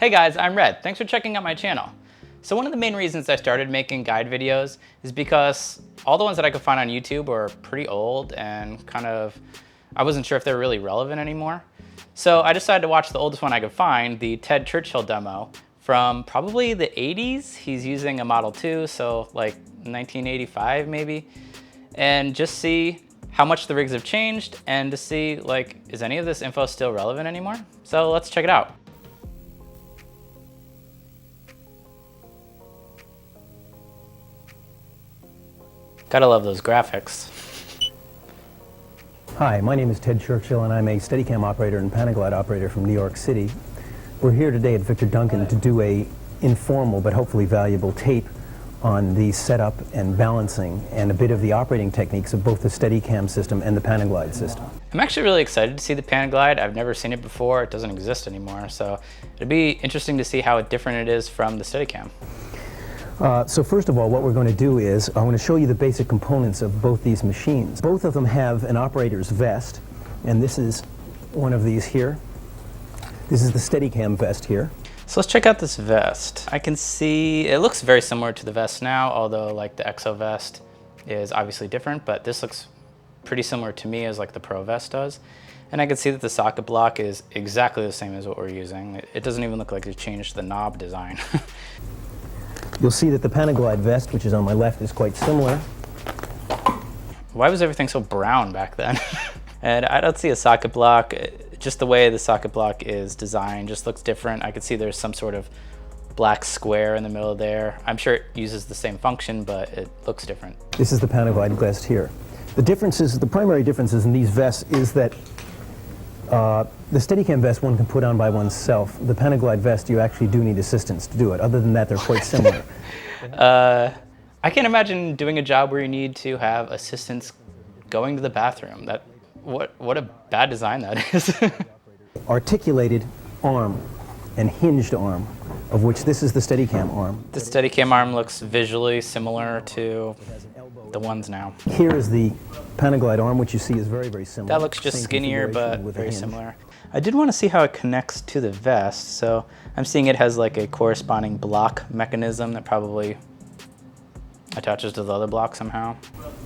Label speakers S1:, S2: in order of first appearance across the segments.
S1: Hey guys, I'm Red. Thanks for checking out my channel. So one of the main reasons I started making guide videos is because all the ones that I could find on YouTube were pretty old and I wasn't sure if they were really relevant anymore. So I decided to watch the oldest one I could find, the Ted Churchill demo from probably the 80s. He's using a Model 2, so like 1985 maybe, and just see how much the rigs have changed and to see like, is any of this info still relevant anymore? So let's check it out. Gotta love those graphics.
S2: Hi, my name is Ted Churchill and I'm a Steadicam operator and Panaglide operator from New York City. We're here today at Victor Duncan to do a informal but hopefully valuable tape on the setup and balancing and a bit of the operating techniques of both the Steadicam system and the Panaglide system.
S1: I'm actually really excited to see the Panaglide. I've never seen it before. It doesn't exist anymore, so it'd be interesting to see how different it is from the Steadicam.
S2: So first of all, what we're going to do is I'm going to show you the basic components of both these machines. Both of them have an operator's vest, and this is one of these here. This is the Steadicam vest here.
S1: So let's check out this vest. I can see it looks very similar to the vest now, although like the Exo vest is obviously different, but this looks pretty similar to me as like the Pro vest does. And I can see that the socket block is exactly the same as what we're using. It doesn't even look like they changed the knob design.
S2: You'll see that the Panaglide vest, which is on my left, is quite similar.
S1: Why was everything so brown back then? And I don't see a socket block. Just the way the socket block is designed just looks different. I can see there's some sort of black square in the middle there. I'm sure it uses the same function, but it looks different.
S2: This is the Panaglide vest here. The primary differences in these vests is that the Steadicam vest one can put on by oneself. The Panaglide vest, you actually do need assistance to do it. Other than that, they're quite similar.
S1: I can't imagine doing a job where you need to have assistance going to the bathroom. What a bad design that is.
S2: Articulated arm and hinged arm, of which this is the Steadicam arm.
S1: The Steadicam arm looks visually similar to the ones now.
S2: Here is the Panaglide arm, which you see is very, very similar.
S1: That looks just skinnier, but very similar. I did want to see how it connects to the vest, so I'm seeing it has like a corresponding block mechanism that probably attaches to the other block somehow.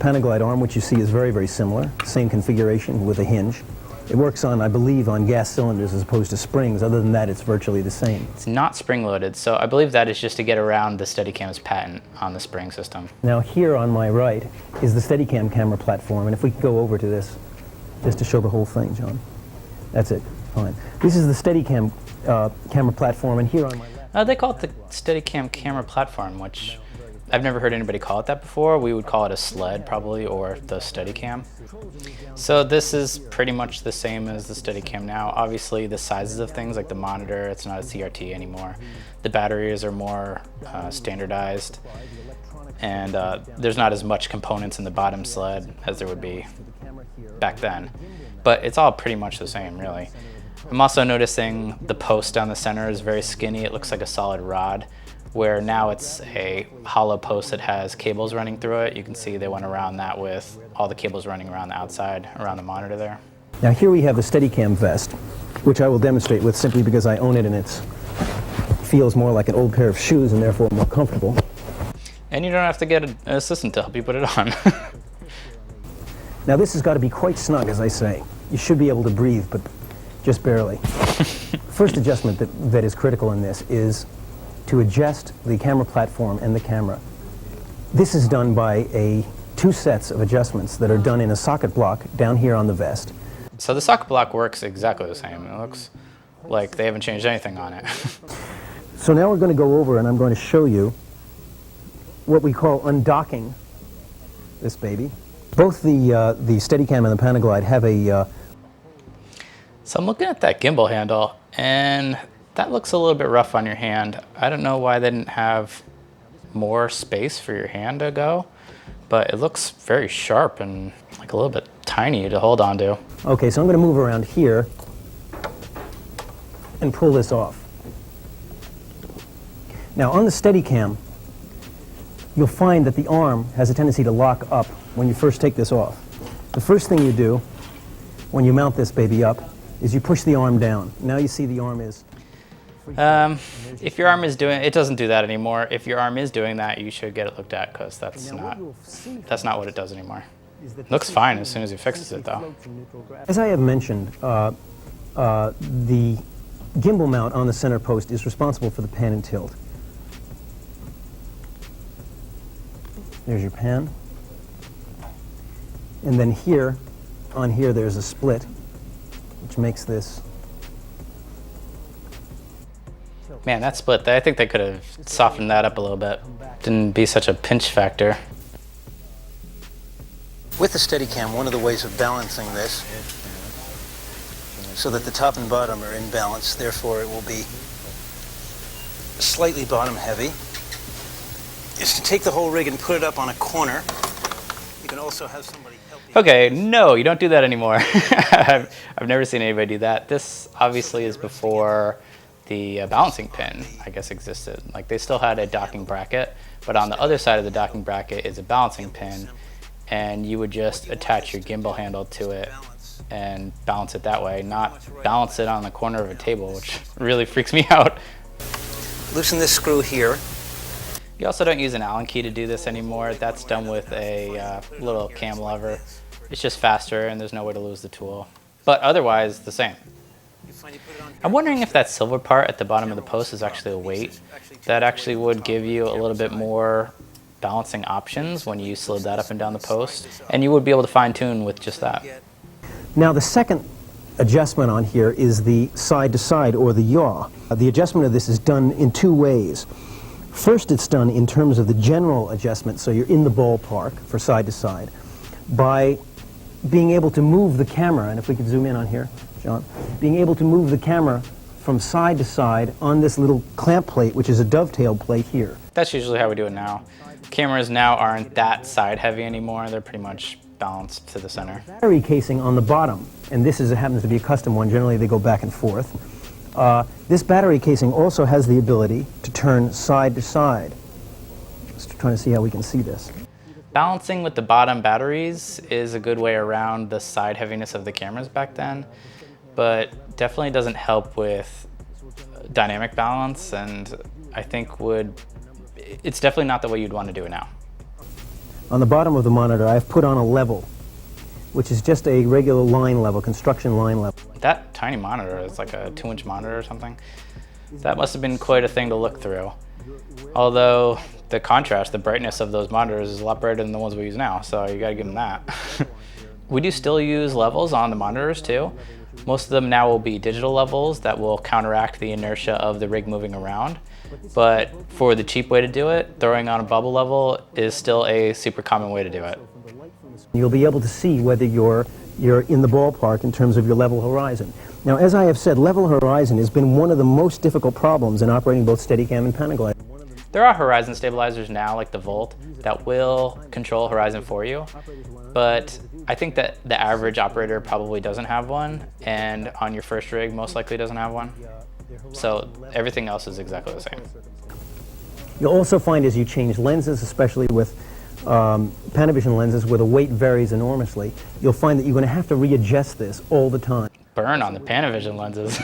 S2: Panaglide arm, which you see is very, very similar. Same configuration with a hinge. It works on, I believe, on gas cylinders as opposed to springs. Other than that, it's virtually the same.
S1: It's not spring-loaded, so I believe that is just to get around the Steadicam's patent on the spring system.
S2: Now here on my right is the Steadicam camera platform, and if we could go over to this, just to show the whole thing, John. That's it, fine. This is the Steadicam camera platform, and here on my left...
S1: They call it the Steadicam camera platform, which I've never heard anybody call it that before. We would call it a sled probably, or the Steadicam. So this is pretty much the same as the Steadicam now. Obviously the sizes of things, like the monitor, it's not a CRT anymore. The batteries are more standardized, and there's not as much components in the bottom sled as there would be back then. But it's all pretty much the same, really. I'm also noticing the post down the center is very skinny. It looks like a solid rod, where now it's a hollow post that has cables running through it. You can see they went around that with all the cables running around the outside, around the monitor there.
S2: Now here we have the Steadicam vest, which I will demonstrate with simply because I own it and it feels more like an old pair of shoes and therefore more comfortable.
S1: And you don't have to get an assistant to help you put it on.
S2: Now this has got to be quite snug, as I say. You should be able to breathe, but just barely. First adjustment that is critical in this is to adjust the camera platform and the camera. This is done by two sets of adjustments that are done in a socket block down here on the vest.
S1: So the socket block works exactly the same. It looks like they haven't changed anything on it.
S2: So now we're going to go over and I'm going to show you what we call undocking this baby. Both the Steadicam and the Panaglide have a...
S1: So I'm looking at that gimbal handle, and that looks a little bit rough on your hand. I don't know why they didn't have more space for your hand to go, but it looks very sharp and like a little bit tiny to hold on to.
S2: Okay, so I'm going to move around here and pull this off. Now on the Steadicam, you'll find that the arm has a tendency to lock up when you first take this off. The first thing you do when you mount this baby up is you push the arm down. Now you see the arm is
S1: If your arm is doing, it doesn't do that anymore. If your arm is doing that, you should get it looked at, because that's not what it does anymore. Looks fine as soon as he fixes it, though.
S2: As I have mentioned, the gimbal mount on the center post is responsible for the pan and tilt. There's your pan. And then here, on here, there's a split, which makes this.
S1: Man, that split, I think they could have softened that up a little bit. Didn't be such a pinch factor.
S2: With the Steadicam, one of the ways of balancing this so that the top and bottom are in balance, therefore it will be slightly bottom heavy, is to take the whole rig and put it up on a corner. You can also have somebody help you.
S1: Okay, no, you don't do that anymore. I've never seen anybody do that. This obviously is before the balancing pin, I guess, existed. Like, they still had a docking bracket, but on the other side of the docking bracket is a balancing pin, and you would just attach your gimbal handle to it and balance it that way, not balance it on the corner of a table, which really freaks me out.
S2: Loosen this screw here.
S1: You also don't use an Allen key to do this anymore. That's done with a little cam lever. It's just faster, and there's no way to lose the tool. But otherwise, the same. I'm wondering if that silver part at the bottom of the post is actually a weight. That actually would give you a little bit more balancing options when you slid that up and down the post, and you would be able to fine-tune with just that.
S2: Now, the second adjustment on here is the side-to-side, or the yaw. The adjustment of this is done in two ways. First, it's done in terms of the general adjustment, so you're in the ballpark for side-to-side, by being able to move the camera, and if we could zoom in on here, John, being able to move the camera from side to side on this little clamp plate, which is a dovetail plate here.
S1: That's usually how we do it now. Cameras now aren't that side heavy anymore. They're pretty much balanced to the center.
S2: Battery casing on the bottom, and this happens to be a custom one. Generally, they go back and forth. This battery casing also has the ability to turn side to side. Just trying to see how we can see this.
S1: Balancing with the bottom batteries is a good way around the side heaviness of the cameras back then, but definitely doesn't help with dynamic balance, and I think it's definitely not the way you'd want to do it now.
S2: On the bottom of the monitor, I've put on a level, which is just a regular line level, construction line level.
S1: That tiny monitor is like a 2-inch monitor or something. That must have been quite a thing to look through. Although the contrast, the brightness of those monitors is a lot brighter than the ones we use now, so you gotta give them that. We do still use levels on the monitors too. Most of them now will be digital levels that will counteract the inertia of the rig moving around. But for the cheap way to do it, throwing on a bubble level is still a super common way to do it.
S2: You'll be able to see whether you're in the ballpark in terms of your level horizon. Now, as I have said, level horizon has been one of the most difficult problems in operating both Steadicam and Panaglide.
S1: There are horizon stabilizers now, like the Volt, that will control horizon for you, but I think that the average operator probably doesn't have one, and on your first rig most likely doesn't have one. So everything else is exactly the same.
S2: You'll also find as you change lenses, especially with Panavision lenses where the weight varies enormously, you'll find that you're going to have to readjust this all the time.
S1: Burn on the Panavision lenses.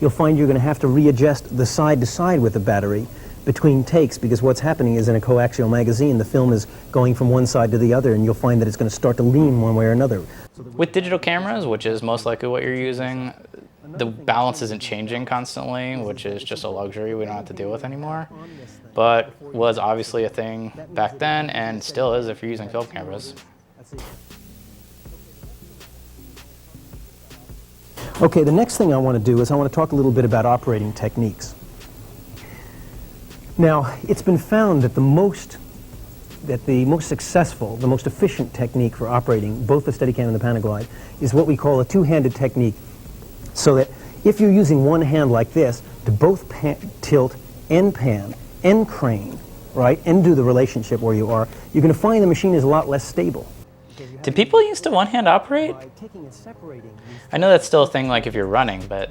S2: You'll find you're going to have to readjust the side-to-side with the battery between takes, because what's happening is in a coaxial magazine, the film is going from one side to the other, and you'll find that it's going to start to lean one way or another.
S1: With digital cameras, which is most likely what you're using, the balance isn't changing constantly, which is just a luxury we don't have to deal with anymore, but was obviously a thing back then and still is if you're using film cameras.
S2: Okay, the next thing I want to do is I want to talk a little bit about operating techniques. Now, it's been found that the most successful, the most efficient technique for operating both the Steadicam and the Panaglide is what we call a two-handed technique. So that if you're using one hand like this to both tilt and pan and crane, right, and do the relationship where you are, you're going to find the machine is a lot less stable.
S1: Do people used to one-hand operate? I know that's still a thing, like if you're running, but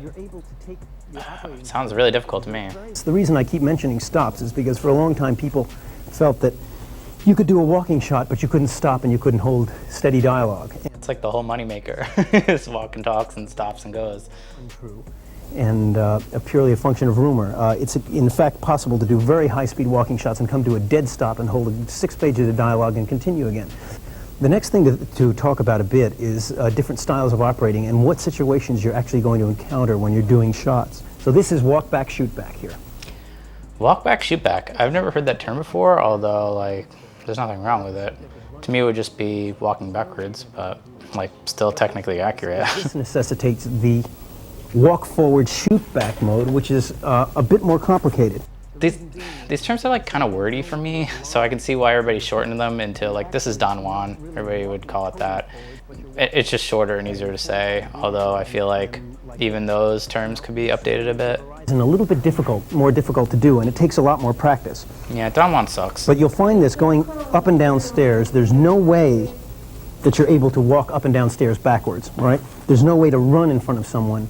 S1: it sounds really difficult to me.
S2: It's the reason I keep mentioning stops is because for a long time people felt that you could do a walking shot, but you couldn't stop and you couldn't hold steady dialogue.
S1: It's like the whole moneymaker. It's walk and talks and stops and goes.
S2: Untrue. and purely a function of rumor. It's in fact possible to do very high-speed walking shots and come to a dead stop and hold 6 pages of dialogue and continue again. The next thing to talk about a bit is different styles of operating and what situations you're actually going to encounter when you're doing shots. So this is walk back, shoot back here.
S1: Walk back, shoot back. I've never heard that term before, although like there's nothing wrong with it. To me it would just be walking backwards, but like still technically accurate.
S2: This necessitates the walk forward, shoot back mode, which is a bit more complicated.
S1: These terms are like kind of wordy for me, so I can see why everybody shortened them into like, this is Don Juan, everybody would call it that. It's just shorter and easier to say, although I feel like even those terms could be updated a bit.
S2: It's a little bit more difficult to do, and it takes a lot more practice.
S1: Yeah, Don Juan sucks.
S2: But you'll find this going up and down stairs, there's no way that you're able to walk up and down stairs backwards, right? There's no way to run in front of someone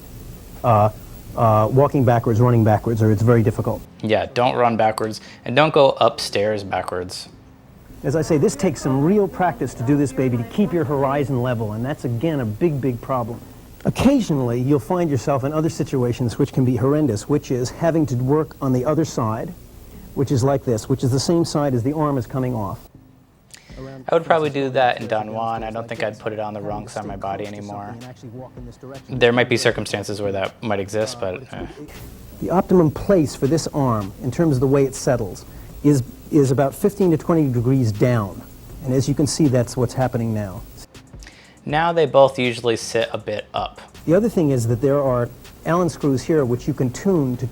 S2: walking backwards, running backwards, or it's very difficult.
S1: Yeah, don't run backwards, and don't go upstairs backwards.
S2: As I say, this takes some real practice to do this, baby, to keep your horizon level, and that's, again, a big, big problem. Occasionally, you'll find yourself in other situations which can be horrendous, which is having to work on the other side, which is like this, which is the same side as the arm is coming off.
S1: I would probably do that in Don Juan. I don't think I'd put it on the wrong side of my body anymore. There might be circumstances where that might exist, but...
S2: The optimum place for this arm, in terms of the way it settles, is about 15 to 20 degrees down. And as you can see, that's what's happening now.
S1: Now they both usually sit a bit up.
S2: The other thing is that there are Allen screws here which you can tune to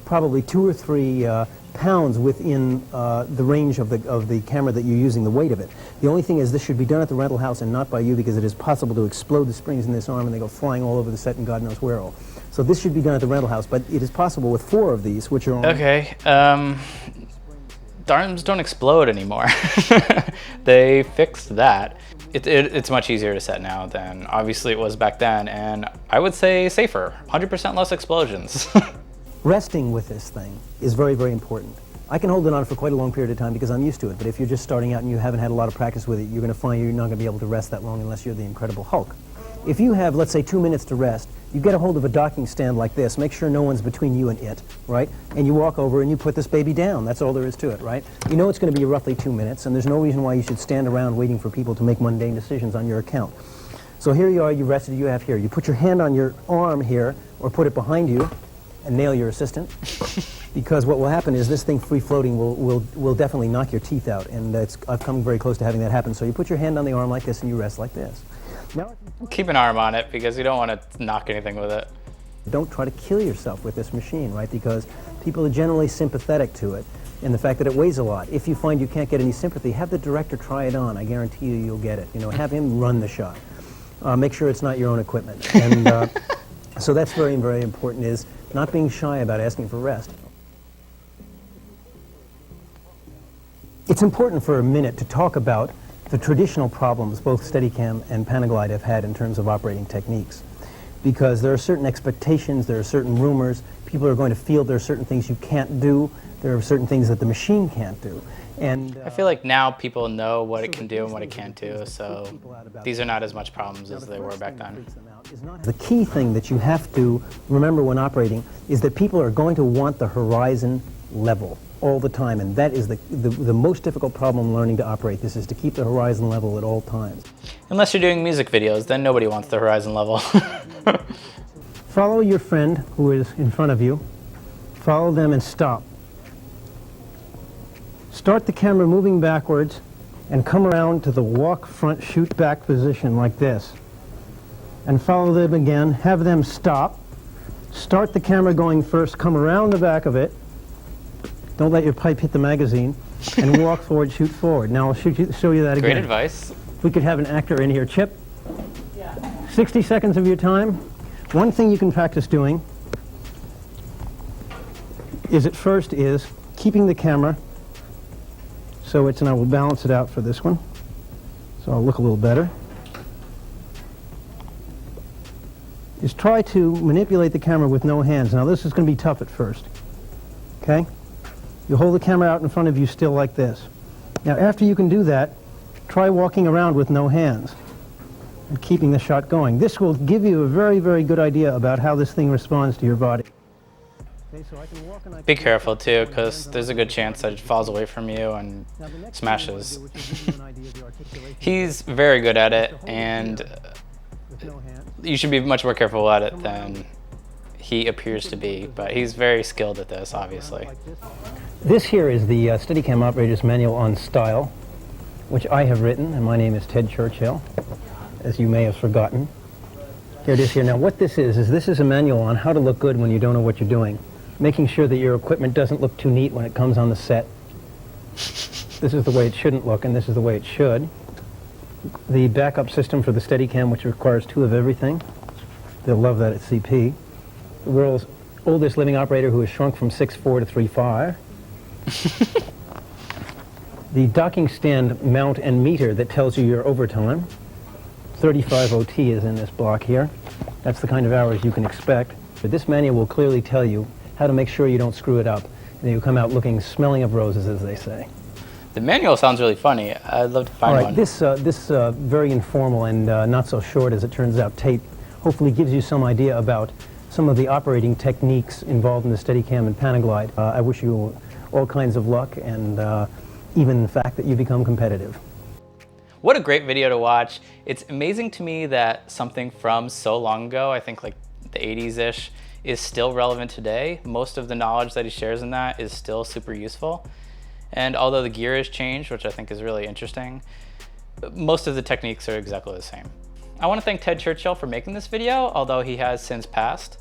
S2: probably two or three pounds within the range of the camera that you're using, the weight of it. The only thing is this should be done at the rental house and not by you, because it is possible to explode the springs in this arm and they go flying all over the set and God knows where all. So this should be done at the rental house, but it is possible with 4 of these, which are on...
S1: Okay, the arms don't explode anymore. They fixed that. It's much easier to set now than obviously it was back then, and I would say safer, 100% less explosions.
S2: Resting with this thing is very, very important. I can hold it on for quite a long period of time because I'm used to it, but if you're just starting out and you haven't had a lot of practice with it, you're going to find you're not going to be able to rest that long unless you're the Incredible Hulk. If you have, let's say, 2 minutes to rest, you get a hold of a docking stand like this, make sure no one's between you and it, right? And you walk over and you put this baby down. That's all there is to it, right? You know it's going to be roughly 2 minutes, and there's no reason why you should stand around waiting for people to make mundane decisions on your account. So here you are, you rested, you have here. You put your hand on your arm here, or put it behind you, and nail your assistant, because what will happen is this thing free-floating will definitely knock your teeth out, and I've come very close to having that happen. So you put your hand on the arm like this, and you rest like this. Now,
S1: keep an arm on it, because you don't want to knock anything with it.
S2: Don't try to kill yourself with this machine, right? Because people are generally sympathetic to it, and the fact that it weighs a lot. If you find you can't get any sympathy, have the director try it on. I guarantee you'll get it. You know, have him run the shot. Make sure it's not your own equipment. And so that's very, very important, is not being shy about asking for rest. It's important for a minute to talk about the traditional problems both Steadicam and Panaglide have had in terms of operating techniques. Because there are certain expectations, there are certain rumors, people are going to feel there are certain things you can't do, there are certain things that the machine can't do. And
S1: I feel like now people know what it can do and what it can't do, so these are not as much problems as they were back then.
S2: The key thing that you have to remember when operating is that people are going to want the horizon level all the time, and that is the most difficult problem learning to operate this, is to keep the horizon level at all times.
S1: Unless you're doing music videos, then nobody wants the horizon level.
S2: Follow your friend who is in front of you. Follow them and stop. Start the camera moving backwards and come around to the walk front shoot back position like this. And follow them again, have them stop. Start the camera going first, come around the back of it. Don't let your pipe hit the magazine, and walk forward, shoot forward. Now I'll show you that again.
S1: Great advice.
S2: If we could have an actor in here. Chip? Yeah. 60 seconds of your time. One thing you can practice doing is at first is keeping the camera so it's, and I will balance it out for this one, so I'll look a little better, is try to manipulate the camera with no hands. Now this is going to be tough at first, okay? You hold the camera out in front of you still like this. Now after you can do that, try walking around with no hands. and keeping the shot going. This will give you a very, very good idea about how this thing responds to your body. Okay, so I can walk and I
S1: Be
S2: can
S1: careful too, because there's a good chance that it falls away from you and
S2: Now, the next
S1: smashes.
S2: thing we'll do, which will give you an idea of the articulation
S1: He's very good at it, and
S2: with no hands.
S1: you should be much more careful at it than he appears to be, but he's very skilled at this, obviously.
S2: This here is the Steadicam Operator's Manual on Style, which I have written, and my name is Ted Churchill, as you may have forgotten. Here it is here. Now what this is this is a manual on how to look good when you don't know what you're doing, making sure that your equipment doesn't look too neat when it comes on the set. This is the way it shouldn't look, and this is the way it should. The backup system for the Steadicam, which requires 2 of everything. They'll love that at CP. The world's oldest living operator who has shrunk from 6'4" to 3'5". The docking stand mount and meter that tells you your overtime. 35 OT is in this block here. That's the kind of hours you can expect. But this manual will clearly tell you how to make sure you don't screw it up, and you come out looking, smelling of roses, as they say.
S1: The manual sounds really funny. I'd love to find
S2: All right,
S1: one.
S2: this very informal and not so short, as it turns out, tape hopefully gives you some idea about some of the operating techniques involved in the Steadicam and Panaglide. I wish you all kinds of luck, and even the fact that you become competitive.
S1: What a great video to watch. It's amazing to me that something from so long ago, I think like the 80s-ish, is still relevant today. Most of the knowledge that he shares in that is still super useful. And although the gear has changed, which I think is really interesting, most of the techniques are exactly the same. I want to thank Ted Churchill for making this video, although he has since passed.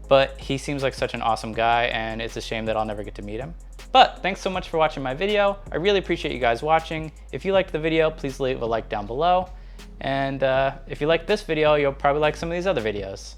S1: But he seems like such an awesome guy, and it's a shame that I'll never get to meet him. But thanks so much for watching my video. I really appreciate you guys watching. If you liked the video, please leave a like down below. And if you like this video, you'll probably like some of these other videos.